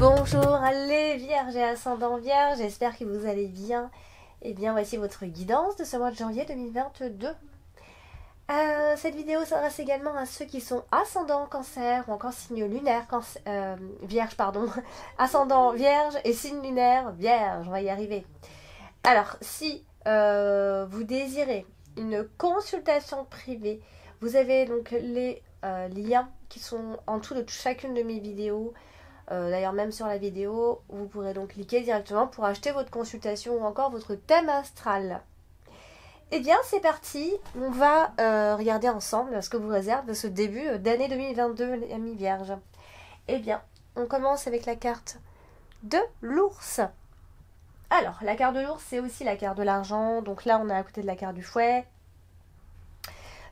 Bonjour les vierges et ascendants vierges, j'espère que vous allez bien. Et bien voici votre guidance de ce mois de janvier 2022. Cette vidéo s'adresse également à ceux qui sont ascendants cancer ou encore signe lunaire vierge, pardon, ascendant vierge et signe lunaire vierge, on va y arriver. Alors si vous désirez une consultation privée, vous avez donc les liens qui sont en dessous de chacune de mes vidéos. D'ailleurs même sur la vidéo, vous pourrez donc cliquer directement pour acheter votre consultation ou encore votre thème astral. Eh bien c'est parti, on va regarder ensemble ce que vous réserve ce début d'année 2022 les amis vierges. Eh bien on commence avec la carte de l'ours. Alors la carte de l'ours c'est aussi la carte de l'argent, donc là on est à côté de la carte du fouet.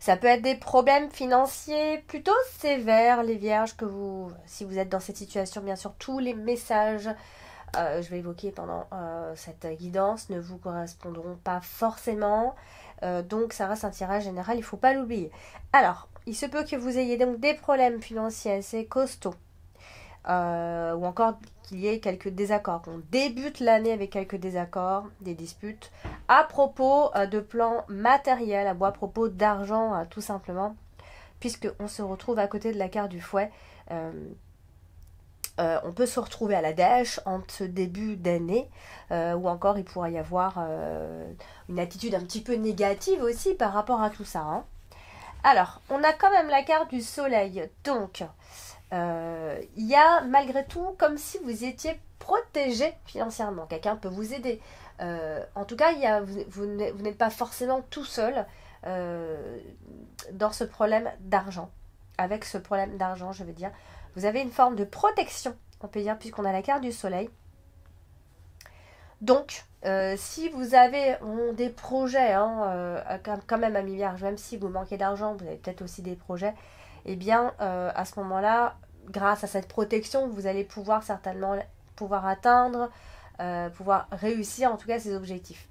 Ça peut être des problèmes financiers plutôt sévères, les vierges, que vous, si vous êtes dans cette situation, bien sûr, tous les messages je vais évoquer pendant cette guidance ne vous correspondront pas forcément. Donc ça reste un tirage général, il ne faut pas l'oublier. Alors, il se peut que vous ayez donc des problèmes financiers assez costauds. Ou encore qu'il y ait quelques désaccords, qu'on débute l'année avec quelques désaccords, des disputes, à propos de plans matériels, à propos d'argent tout simplement, puisqu'on se retrouve à côté de la carte du fouet. On peut se retrouver à la dèche en ce début d'année, ou encore il pourrait y avoir une attitude un petit peu négative aussi par rapport à tout ça. Hein. Alors, on a quand même la carte du soleil, donc il y a malgré tout comme si vous étiez protégé financièrement. Quelqu'un peut vous aider. En tout cas, vous n'êtes pas forcément tout seul dans ce problème d'argent. Avec ce problème d'argent, je veux dire, vous avez une forme de protection, on peut dire, puisqu'on a la carte du soleil. Donc, si vous avez des projets, quand même, amis vierges, même si vous manquez d'argent, vous avez peut-être aussi des projets, eh bien, à ce moment-là, grâce à cette protection, vous allez pouvoir certainement atteindre, pouvoir réussir en tout cas ces objectifs.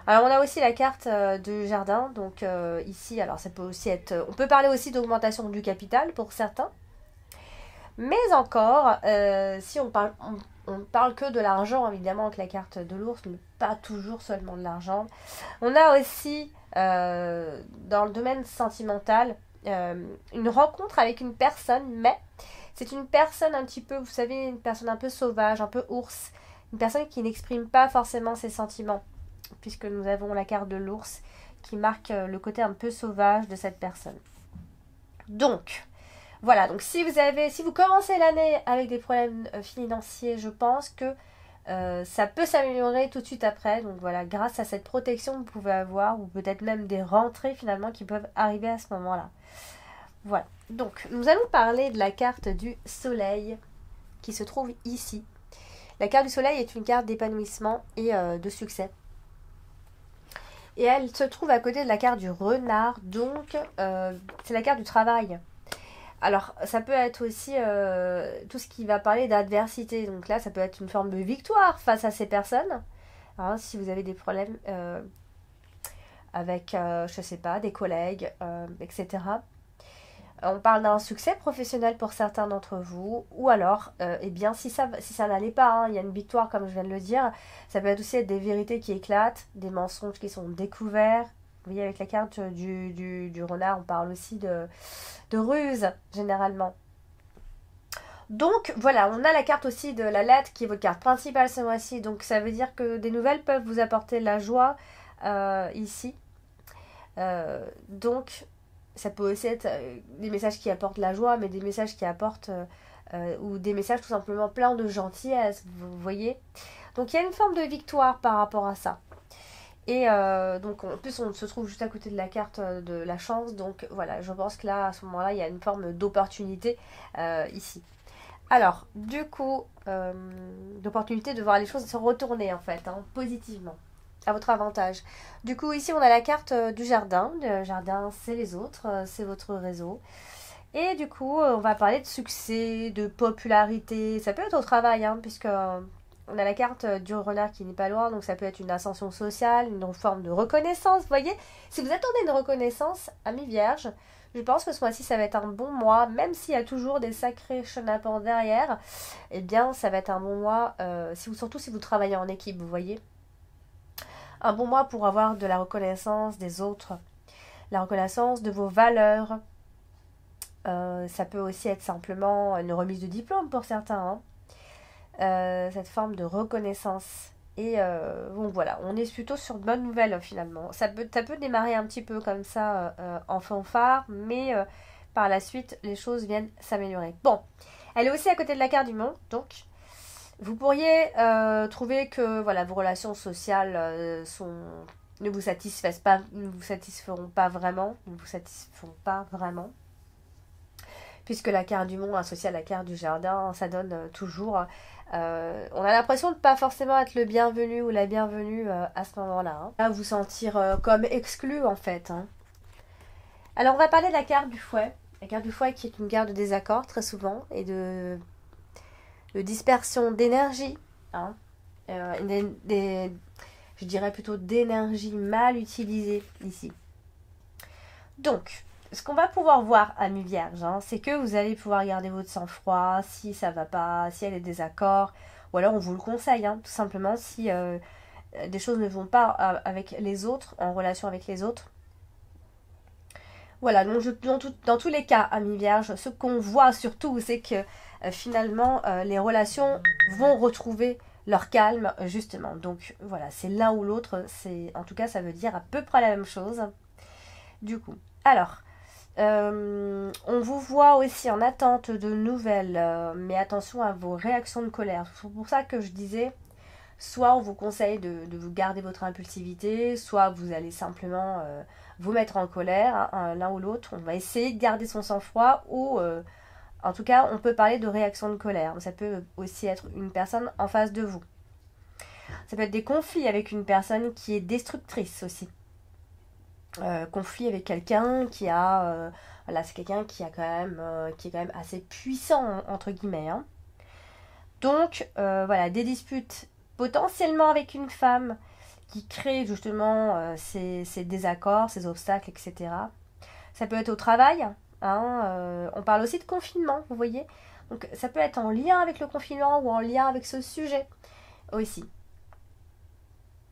Alors, on a aussi la carte du jardin, donc ici, alors ça peut aussi être, on peut parler aussi d'augmentation du capital pour certains, mais encore, si on parle que de l'argent, évidemment, avec la carte de l'ours, mais pas toujours seulement de l'argent. On a aussi, dans le domaine sentimental, une rencontre avec une personne, mais c'est une personne un petit peu, vous savez, une personne un peu sauvage, un peu ours, une personne qui n'exprime pas forcément ses sentiments, puisque nous avons la carte de l'ours qui marque le côté un peu sauvage de cette personne. Donc, voilà, donc si vous commencez l'année avec des problèmes financiers, je pense que ça peut s'améliorer tout de suite après. Donc voilà, grâce à cette protection, vous pouvez avoir, ou peut-être même des rentrées finalement qui peuvent arriver à ce moment-là. Voilà, donc nous allons parler de la carte du soleil qui se trouve ici. La carte du soleil est une carte d'épanouissement et de succès. Et elle se trouve à côté de la carte du renard, donc c'est la carte du travail. Alors, ça peut être aussi tout ce qui va parler d'adversité. Donc là, ça peut être une forme de victoire face à ces personnes. Hein, si vous avez des problèmes avec, je sais pas, des collègues, etc. On parle d'un succès professionnel pour certains d'entre vous. Ou alors, eh bien, si ça n'allait pas, hein, il y a une victoire, comme je viens de le dire. Ça peut être aussi être des vérités qui éclatent, des mensonges qui sont découverts. Vous voyez, avec la carte du renard, on parle aussi de ruse, généralement. Donc, voilà, on a la carte aussi de la lettre, qui est votre carte principale ce mois-ci. Donc, ça veut dire que des nouvelles peuvent vous apporter la joie, ici. Donc, ça peut aussi être des messages qui apportent la joie, mais des messages qui apportent, ou des messages tout simplement pleins de gentillesse, vous voyez. Donc, il y a une forme de victoire par rapport à ça. Et donc en plus on se trouve juste à côté de la carte de la chance, donc voilà, je pense que là à ce moment là il y a une forme d'opportunité ici. Alors du coup, d'opportunité de voir les choses se retourner en fait, hein, positivement, à votre avantage. Du coup ici on a la carte du jardin, le jardin c'est les autres, c'est votre réseau. Et du coup on va parler de succès, de popularité, ça peut être au travail, hein, puisque on a la carte du renard qui n'est pas loin, donc ça peut être une ascension sociale, une forme de reconnaissance. Vous voyez, si vous attendez une reconnaissance, amis vierges, je pense que ce mois-ci, ça va être un bon mois, même s'il y a toujours des sacrés chenapans derrière, eh bien, ça va être un bon mois, surtout si vous travaillez en équipe, vous voyez. Un bon mois pour avoir de la reconnaissance des autres, la reconnaissance de vos valeurs. Ça peut aussi être simplement une remise de diplôme pour certains, hein. Cette forme de reconnaissance. Et bon voilà, on est plutôt sur de bonnes nouvelles finalement. Ça peut démarrer un petit peu comme ça en fanfare, mais par la suite, les choses viennent s'améliorer. Bon, elle est aussi à côté de la carte du monde, donc vous pourriez trouver que voilà, vos relations sociales ne vous satisferont pas vraiment, puisque la carte du monde associée à la carte du jardin, ça donne toujours... on a l'impression de ne pas forcément être le bienvenu ou la bienvenue à ce moment-là. Hein. À vous sentir comme exclu en fait. Hein. Alors on va parler de la carte du fouet. La carte du fouet qui est une carte de désaccord très souvent et de dispersion d'énergie. Hein. Je dirais plutôt d'énergie mal utilisée ici. Donc... ce qu'on va pouvoir voir, amis vierges, hein, c'est que vous allez pouvoir garder votre sang-froid si ça va pas, si elle est désaccord, ou alors on vous le conseille, hein, tout simplement, si des choses ne vont pas avec les autres, en relation avec les autres. Voilà, donc dans tous les cas, amis vierges, ce qu'on voit surtout, c'est que finalement, les relations vont retrouver leur calme, justement. Donc voilà, c'est l'un ou l'autre, en tout cas, ça veut dire à peu près la même chose. Du coup, alors... on vous voit aussi en attente de nouvelles, mais attention à vos réactions de colère. C'est pour ça que je disais, soit on vous conseille de vous garder votre impulsivité, soit vous allez simplement vous mettre en colère, hein, l'un ou l'autre. On va essayer de garder son sang-froid ou, en tout cas, on peut parler de réaction de colère. Ça peut aussi être une personne en face de vous. Ça peut être des conflits avec une personne qui est destructrice aussi. Conflit avec quelqu'un qui a voilà, c'est quelqu'un qui est quand même assez puissant entre guillemets, hein. Donc voilà, des disputes potentiellement avec une femme qui crée justement ces désaccords, ces obstacles, etc. Ça peut être au travail, hein, on parle aussi de confinement, vous voyez, donc ça peut être en lien avec le confinement ou en lien avec ce sujet aussi,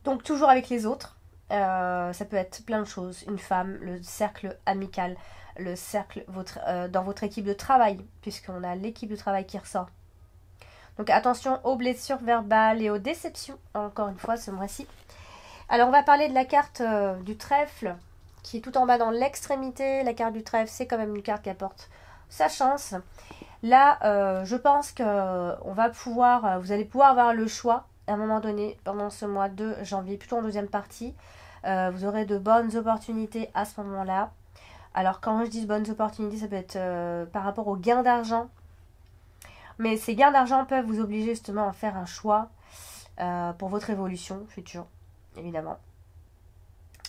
donc toujours avec les autres. Ça peut être plein de choses, une femme, le cercle amical, le cercle dans votre équipe de travail, puisqu'on a l'équipe de travail qui ressort. Donc attention aux blessures verbales et aux déceptions, encore une fois ce mois-ci. Alors on va parler de la carte du trèfle, qui est tout en bas dans l'extrémité. La carte du trèfle, c'est quand même une carte qui apporte sa chance. Là, je pense que vous allez pouvoir avoir le choix à un moment donné, pendant ce mois de janvier, plutôt en deuxième partie. Vous aurez de bonnes opportunités à ce moment-là. Alors quand je dis bonnes opportunités, ça peut être par rapport aux gains d'argent. Mais ces gains d'argent peuvent vous obliger justement à faire un choix pour votre évolution future, évidemment.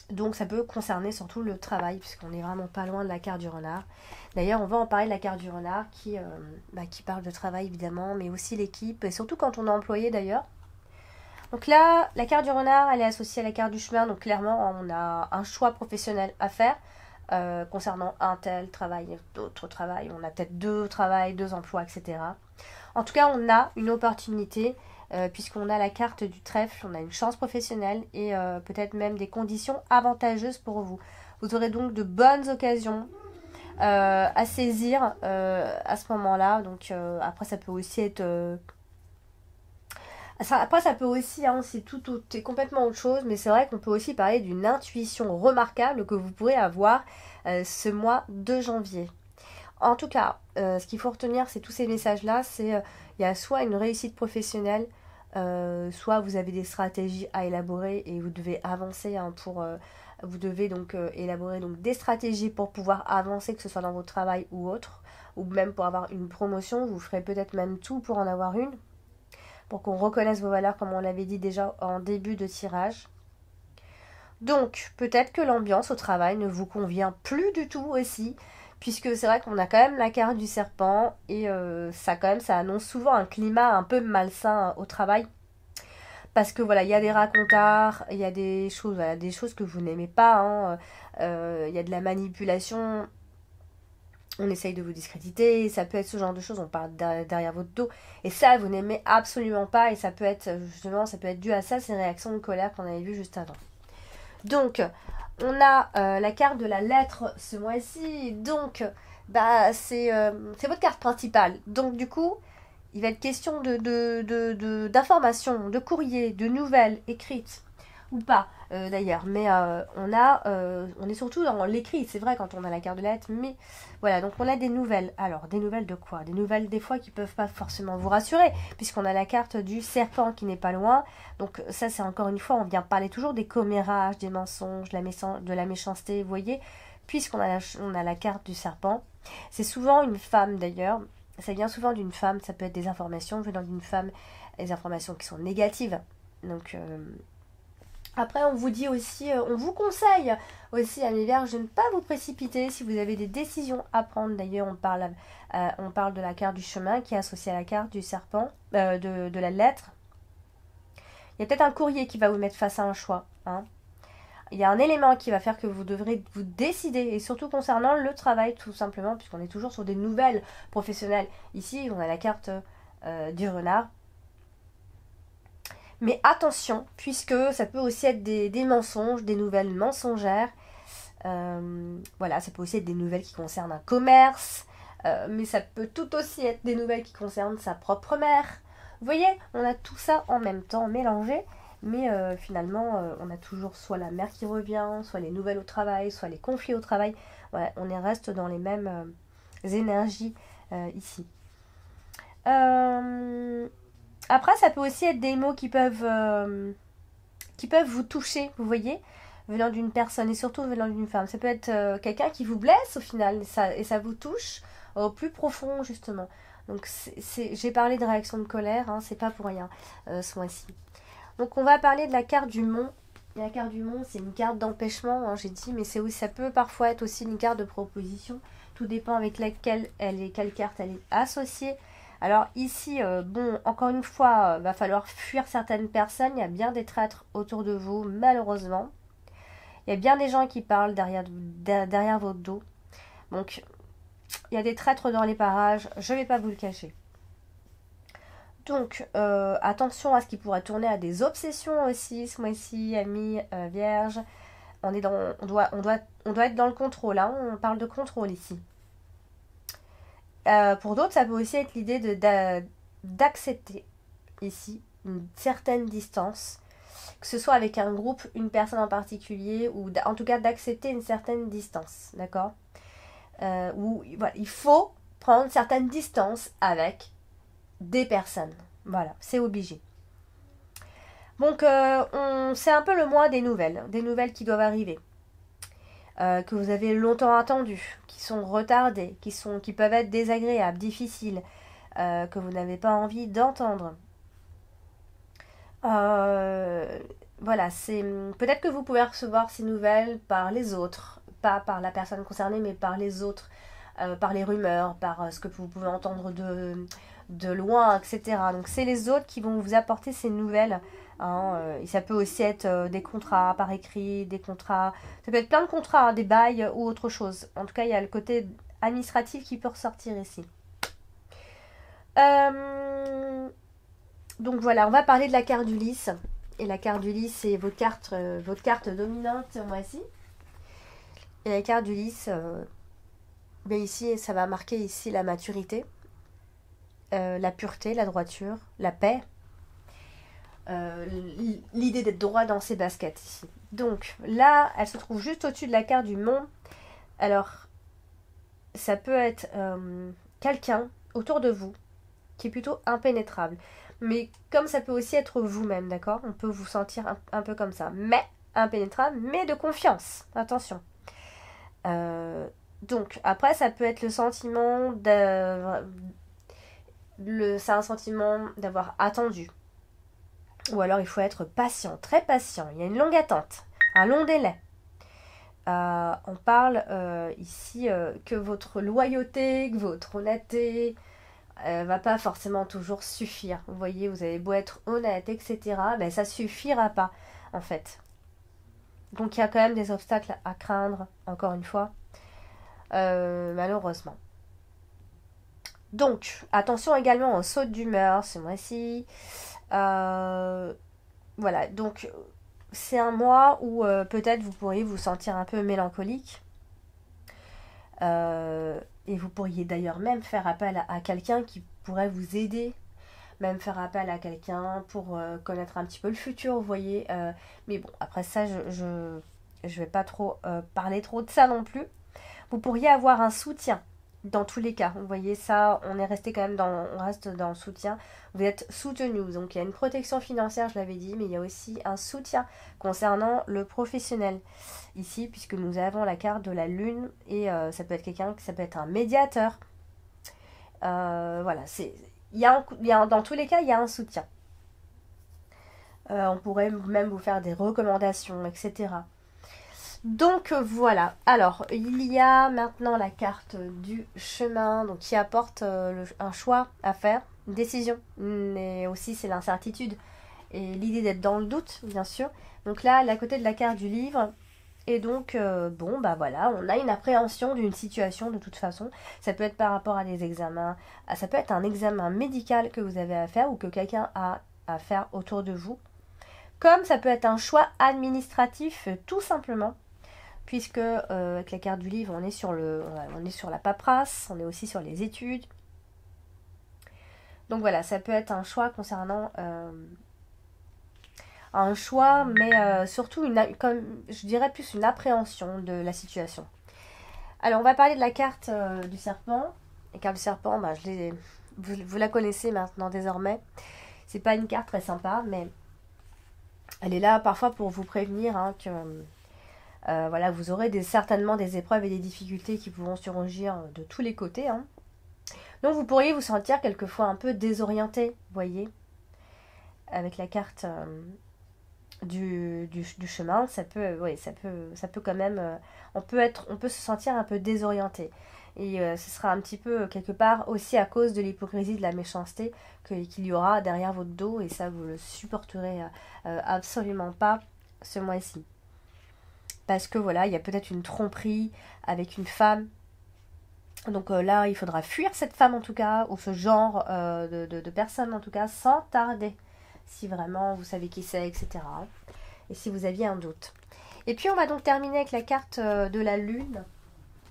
Donc ça peut concerner surtout le travail, puisqu'on n'est vraiment pas loin de la carte du renard. D'ailleurs, on va en parler de la carte du renard qui parle de travail évidemment, mais aussi l'équipe, et surtout quand on est employé d'ailleurs. Donc là, la carte du renard, elle est associée à la carte du chemin. Donc clairement, on a un choix professionnel à faire concernant un tel travail, d'autres travail. On a peut-être deux travails, deux emplois, etc. En tout cas, on a une opportunité puisqu'on a la carte du trèfle. On a une chance professionnelle et peut-être même des conditions avantageuses pour vous. Vous aurez donc de bonnes occasions à saisir à ce moment-là. Donc après, ça peut aussi être... Après, ça peut aussi, hein, c'est complètement autre chose, mais c'est vrai qu'on peut aussi parler d'une intuition remarquable que vous pourrez avoir ce mois de janvier. En tout cas, ce qu'il faut retenir, c'est tous ces messages-là, il y a soit une réussite professionnelle, soit vous avez des stratégies à élaborer et vous devez avancer, hein, vous devez donc élaborer donc, des stratégies pour pouvoir avancer, que ce soit dans votre travail ou autre, ou même pour avoir une promotion, vous ferez peut-être même tout pour en avoir une, pour qu'on reconnaisse vos valeurs comme on l'avait dit déjà en début de tirage. Donc, peut-être que l'ambiance au travail ne vous convient plus du tout aussi, puisque c'est vrai qu'on a quand même la carte du serpent, et ça annonce souvent un climat un peu malsain au travail. parce que voilà, il y a des racontards, il y a des choses, voilà, des choses que vous n'aimez pas, hein, il y a de la manipulation, on essaye de vous discréditer, ça peut être ce genre de choses, on parle derrière votre dos, et ça, vous n'aimez absolument pas, et ça peut être, justement, ça peut être dû à ça, ces réactions de colère qu'on avait vues juste avant. Donc, on a la carte de la lettre ce mois-ci, donc, bah, c'est votre carte principale, donc du coup, il va être question d'informations, de courriers, de nouvelles écrites, ou pas d'ailleurs, mais on est surtout dans l'écrit, c'est vrai quand on a la carte de lettres, mais voilà, donc on a des nouvelles. Alors, des nouvelles de quoi? Des nouvelles des fois qui peuvent pas forcément vous rassurer, puisqu'on a la carte du serpent qui n'est pas loin, donc ça c'est encore une fois, on vient parler toujours des commérages, des mensonges, de la méchanceté, vous voyez, puisqu'on a on a la carte du serpent. C'est souvent une femme d'ailleurs, ça vient souvent d'une femme, ça peut être des informations venant d'une femme, des informations qui sont négatives, donc... Après, on vous dit aussi, on vous conseille aussi, amis vierges, de ne pas vous précipiter si vous avez des décisions à prendre. D'ailleurs, on parle de la carte du chemin qui est associée à la carte du serpent, de la lettre. Il y a peut-être un courrier qui va vous mettre face à un choix. Hein. Il y a un élément qui va faire que vous devrez vous décider, et surtout concernant le travail, tout simplement, puisqu'on est toujours sur des nouvelles professionnelles. Ici, on a la carte du renard. Mais attention, puisque ça peut aussi être des mensonges, des nouvelles mensongères. Voilà, ça peut aussi être des nouvelles qui concernent un commerce. Mais ça peut tout aussi être des nouvelles qui concernent sa propre mère. Vous voyez, on a tout ça en même temps mélangé. Mais finalement, on a toujours soit la mère qui revient, soit les nouvelles au travail, soit les conflits au travail. Ouais, on reste dans les mêmes énergies ici. Après, ça peut aussi être des mots qui peuvent vous toucher, vous voyez, venant d'une personne et surtout venant d'une femme. Ça peut être quelqu'un qui vous blesse au final et ça vous touche au plus profond justement. Donc j'ai parlé de réaction de colère, hein, c'est pas pour rien ce mois-ci. Donc on va parler de la carte du mont. Et la carte du mont, c'est une carte d'empêchement, hein, j'ai dit, mais ça peut parfois être aussi une carte de proposition. Tout dépend avec quelle carte elle est associée. Alors ici, bon, encore une fois, va falloir fuir certaines personnes. Il y a bien des traîtres autour de vous, malheureusement. Il y a bien des gens qui parlent derrière votre dos. Donc, il y a des traîtres dans les parages. Je ne vais pas vous le cacher. Donc, attention à ce qui pourrait tourner à des obsessions aussi, ce mois-ci, amis vierges. On doit être dans le contrôle. Hein, on parle de contrôle ici. Pour d'autres, ça peut aussi être l'idée d'accepter ici une certaine distance, que ce soit avec un groupe, une personne en particulier, ou en tout cas d'accepter une certaine distance, d'accord voilà, il faut prendre certaines distances avec des personnes. Voilà, c'est obligé. Donc, c'est un peu le mois des nouvelles qui doivent arriver. Que vous avez longtemps attendu, qui sont retardés, qui peuvent être désagréables, difficiles, que vous n'avez pas envie d'entendre. Voilà, c'est peut-être que vous pouvez recevoir ces nouvelles par les autres, pas par la personne concernée, mais par les autres, par les rumeurs, par ce que vous pouvez entendre de loin, etc. Donc c'est les autres qui vont vous apporter ces nouvelles. Hein, et ça peut aussi être des contrats par écrit, des contrats, ça peut être plein de contrats, hein, des bails ou autre chose. En tout cas, il y a le côté administratif qui peut ressortir ici. Donc voilà, on va parler de la carte du lys. Et la carte du lys, c'est votre carte dominante ce mois-ci. Et la carte du lys, ben ici, ça va marquer ici la maturité, la pureté, la droiture, la paix. L'idée d'être droit dans ses baskets ici. Donc là, elle se trouve juste au-dessus de la carte du mont. Alors, ça peut être quelqu'un autour de vous qui est plutôt impénétrable. Mais comme ça peut aussi être vous-même, d'accord? On peut vous sentir un peu comme ça. Mais impénétrable, mais de confiance. Attention. Donc, après, ça peut être le sentiment c'est un sentiment d'avoir attendu. Ou alors il faut être patient, très patient. Il y a une longue attente, un long délai. On parle ici que votre loyauté, que votre honnêteté, va pas forcément toujours suffire. Vous voyez, vous avez beau être honnête, etc. Ben, ça suffira pas, en fait. Donc il y a quand même des obstacles à craindre, encore une fois, malheureusement. Donc, attention également aux sautes d'humeur ce mois-ci. Voilà, donc c'est un mois où peut-être vous pourriez vous sentir un peu mélancolique. Et vous pourriez d'ailleurs même faire appel à quelqu'un qui pourrait vous aider, même faire appel à quelqu'un pour connaître un petit peu le futur, vous voyez. Mais bon, après ça, je vais pas trop parler trop de ça non plus. Vous pourriez avoir un soutien dans tous les cas. Vous voyez ça, on est resté quand même on reste dans le soutien. Vous êtes soutenu. Donc il y a une protection financière, je l'avais dit, mais il y a aussi un soutien concernant le professionnel ici, puisque nous avons la carte de la lune et ça peut être quelqu'un, ça peut être un médiateur. Voilà, dans tous les cas, il y a un soutien. On pourrait même vous faire des recommandations, etc. Donc voilà, alors il y a maintenant la carte du chemin donc, qui apporte un choix à faire, une décision, mais aussi c'est l'incertitude et l'idée d'être dans le doute bien sûr. Donc là, à côté de la carte du livre, et donc bon bah voilà, on a une appréhension d'une situation de toute façon. Ça peut être par rapport à des examens, ça peut être un examen médical que vous avez à faire ou que quelqu'un a à faire autour de vous. Comme ça peut être un choix administratif tout simplement. Puisque avec la carte du livre, on est sur la paperasse, on est aussi sur les études. Donc voilà, ça peut être un choix concernant un choix, mais surtout comme je dirais plus une appréhension de la situation. Alors on va parler de la carte du serpent. La carte du serpent, bah, vous la connaissez maintenant désormais. C'est pas une carte très sympa, mais elle est là parfois pour vous prévenir hein, que voilà, vous aurez certainement des épreuves et des difficultés qui pourront surgir de tous les côtés. Hein. Donc vous pourriez vous sentir quelquefois un peu désorienté, vous voyez. Avec la carte du chemin, ça peut quand même... on peut se sentir un peu désorienté. Et ce sera un petit peu quelque part aussi à cause de l'hypocrisie, de la méchanceté qu'il y aura derrière votre dos. Et ça, vous ne le supporterez absolument pas ce mois-ci. Parce que voilà, il y a peut-être une tromperie avec une femme. Donc là, il faudra fuir cette femme en tout cas, ou ce genre de personne en tout cas, sans tarder. Si vraiment vous savez qui c'est, etc. Et si vous aviez un doute. Et puis on va donc terminer avec la carte de la lune,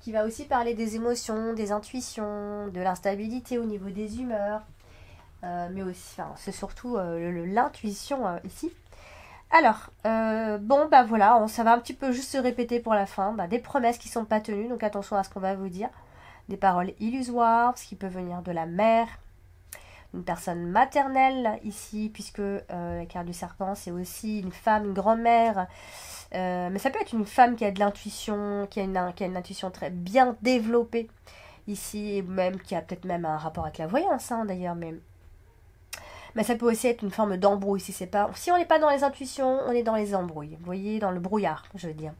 qui va aussi parler des émotions, des intuitions, de l'instabilité au niveau des humeurs. Mais aussi, enfin, c'est surtout l'intuition ici. Alors, bon, bah voilà, ça va un petit peu juste se répéter pour la fin. Bah, des promesses qui ne sont pas tenues, donc attention à ce qu'on va vous dire. Des paroles illusoires, ce qui peut venir de la mère, une personne maternelle ici, puisque la carte du serpent, c'est aussi une femme, une grand-mère. Mais ça peut être une femme qui a de l'intuition, qui a une intuition très bien développée ici, et même qui a peut-être même un rapport avec la voyance, hein, d'ailleurs, mais ça peut aussi être une forme d'embrouille si on n'est pas dans les intuitions, on est dans les embrouilles. Vous voyez, dans le brouillard, je veux dire.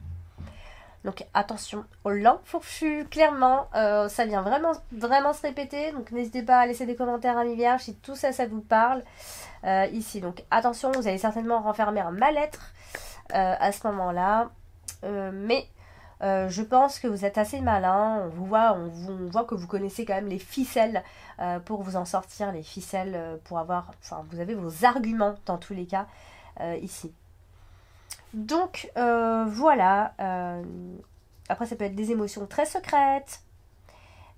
Donc attention aux langues fourchues, clairement, ça vient vraiment, vraiment se répéter. Donc n'hésitez pas à laisser des commentaires à mi vierge si tout ça, ça vous parle. Ici, donc attention, vous allez certainement renfermer un mal-être à ce moment-là. Mais je pense que vous êtes assez malin. On voit que vous connaissez quand même les ficelles pour vous en sortir, les ficelles pour avoir... Enfin, vous avez vos arguments dans tous les cas ici. Donc, voilà. Après, ça peut être des émotions très secrètes.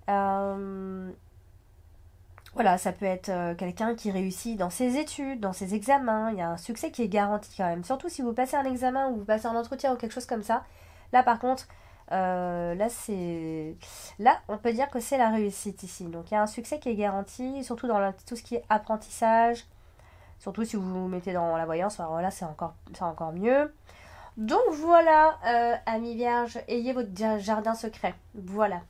Voilà, ça peut être quelqu'un qui réussit dans ses études, dans ses examens. Il y a un succès qui est garanti quand même. Surtout si vous passez un examen ou vous passez un entretien ou quelque chose comme ça. Là, par contre, là, on peut dire que c'est la réussite ici. Donc, il y a un succès qui est garanti, surtout dans tout ce qui est apprentissage. Surtout si vous vous mettez dans la voyance, alors là, c'est encore mieux. Donc, voilà, amis vierges, ayez votre jardin secret. Voilà.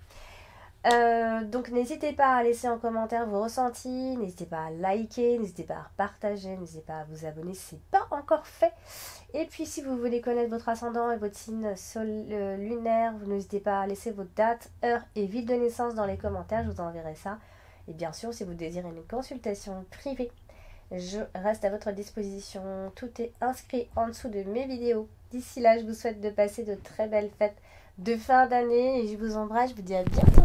Donc n'hésitez pas à laisser en commentaire vos ressentis, n'hésitez pas à liker, n'hésitez pas à partager, n'hésitez pas à vous abonner si ce n'est pas encore fait. Et puis si vous voulez connaître votre ascendant et votre signe lunaire, n'hésitez pas à laisser votre date, heure et ville de naissance dans les commentaires, je vous enverrai ça. Et bien sûr, si vous désirez une consultation privée, je reste à votre disposition. Tout est inscrit en dessous de mes vidéos. D'ici là, je vous souhaite de passer de très belles fêtes de fin d'année et je vous embrasse. Je vous dis à bientôt.